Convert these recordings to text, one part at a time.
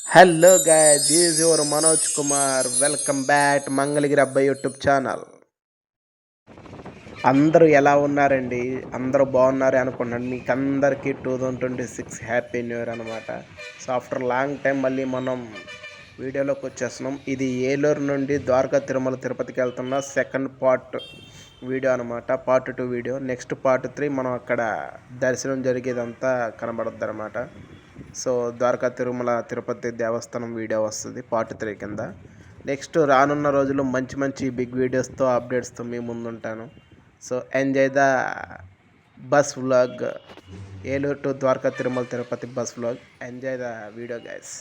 Hello guy, this your Manoj Kumar. Welcome back Mangalagiri అబ్బాయి YouTube channel. అందరూ ఎలా ఉన్నారండి? అందరూ బాగున్నారే అనుకుంటున్నాను. మీకు అందరికీ 2026 హ్యాపీ న్యూ ఇయర్ అనమాట. సో ఆఫ్టర్ లాంగ్ టైం మళ్ళీ మనం వీడియోలోకి వచ్చేస్తున్నాం. ఇది ఏలూరు నుండి ద్వారకా తిరుమల తిరుపతికి వెళ్తున్న సెకండ్ పార్ట్ వీడియో అనమాట. Part 2 video. నెక్స్ట్ పార్ట్ 3 మనం అక్కడ దర్శనం జరిగేదంతా కనబడుద్ది అనమాట. సో ద్వారకా తిరుమల తిరుపతి దేవస్థానం వీడియో వస్తుంది పార్ట్ 3 కింద. నెక్స్ట్ రానున్న రోజుల్లో మంచి మంచి బిగ్ వీడియోస్తో అప్డేట్స్తో మీ ముందుంటాను. So enjoy the bus vlog. Eluru to Dwaraka Tirumala Tirupati bus vlog. Enjoy the video guys.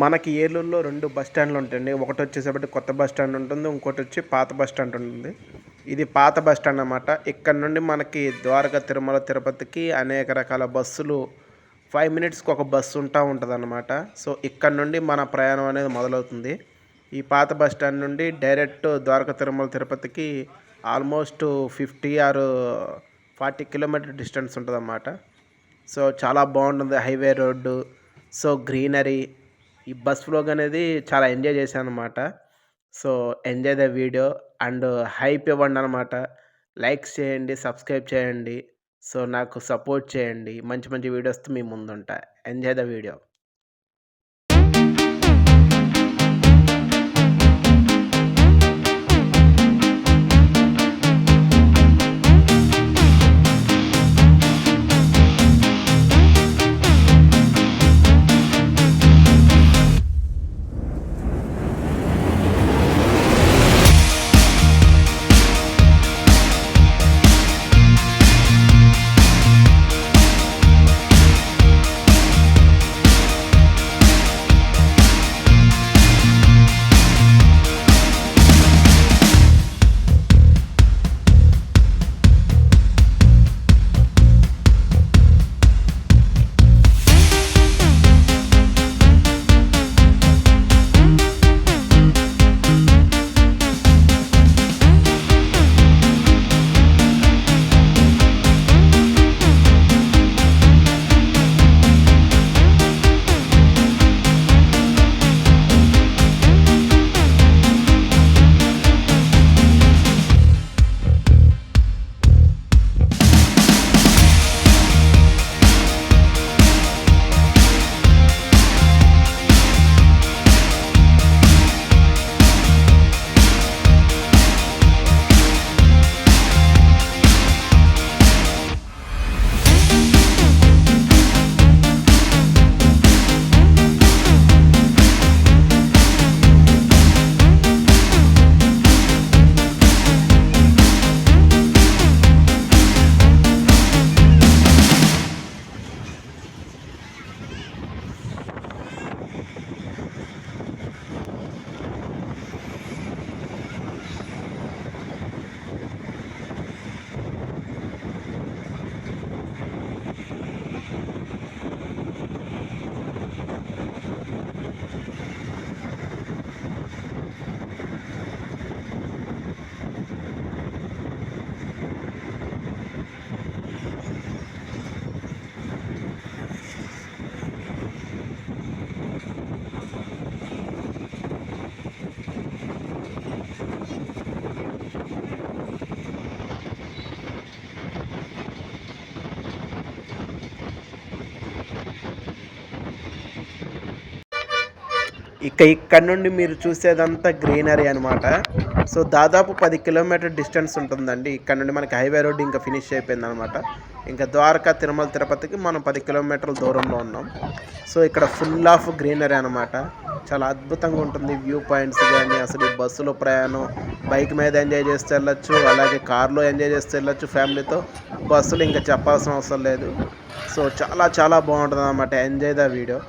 మనకి ఏలూరులో 2 బస్ స్టాండ్లు ఉంటాయండి. ఒకటి వచ్చేసేపటి కొత్త బస్ స్టాండ్ ఉంటుంది, ఇంకోటి వచ్చి పాత బస్ స్టాండ్ ఉంటుంది. ఇది పాత బస్ స్టాండ్ అన్నమాట. ఇక్కడ నుండి మనకి ద్వారకా తిరుమల తిరుపతికి అనేక రకాల బస్సులు 5 మినిట్స్కి ఒక బస్సు ఉంటుంది అన్నమాట. సో ఇక్కడ నుండి మన ప్రయాణం అనేది మొదలవుతుంది. ఈ పాత బస్ స్టాండ్ నుండి డైరెక్ట్ ద్వారకా తిరుమల తిరుపతికి ఆల్మోస్ట్ 50 ఆర్ 40 కిలోమీటర్ డిస్టెన్స్ ఉంటుంది అన్నమాట. సో చాలా బాగుంటుంది హైవే రోడ్డు. So greenery. ఈ బస్ వ్లాగ్ అనేది చాలా ఎంజాయ్ చేశాను అనమాట. So enjoy the video and hype ఇవ్వండి అనమాట. లైక్స్ చేయండి, సబ్స్క్రైబ్ చేయండి. సో నాకు సపోర్ట్ చేయండి. మంచి మంచి వీడియోస్తో మీ ముందుంటా. Enjoy the video. ఇక్కడ నుండి మీరు చూసేదంతా గ్రీనరీ అనమాట. సో దాదాపు 10 కిలోమీటర్ డిస్టెన్స్ ఉంటుందండి. ఇక్కడ నుండి మనకి హైవే రోడ్ ఇంకా ఫినిష్ అయిపోయిందనమాట. ఇంకా ద్వారకా తిరుమల తిరుపతికి మనం 10 కిలోమీటర్ల దూరంలో ఉన్నాం. సో ఇక్కడ ఫుల్ ఆఫ్ గ్రీనరీ అనమాట. చాలా అద్భుతంగా ఉంటుంది. వ్యూ పాయింట్స్ కానీ, అసలు ఈ బస్సులో ప్రయాణం, బైక్ మీద ఎంజాయ్ చేస్తూ వెళ్ళొచ్చు, అలాగే కార్లో ఎంజాయ్ చేస్తూ వెళ్ళొచ్చు ఫ్యామిలీతో. బస్సులు ఇంకా చెప్పాల్సిన అవసరం లేదు. సో చాలా చాలా బాగుంటుంది అనమాట. Enjoy the video.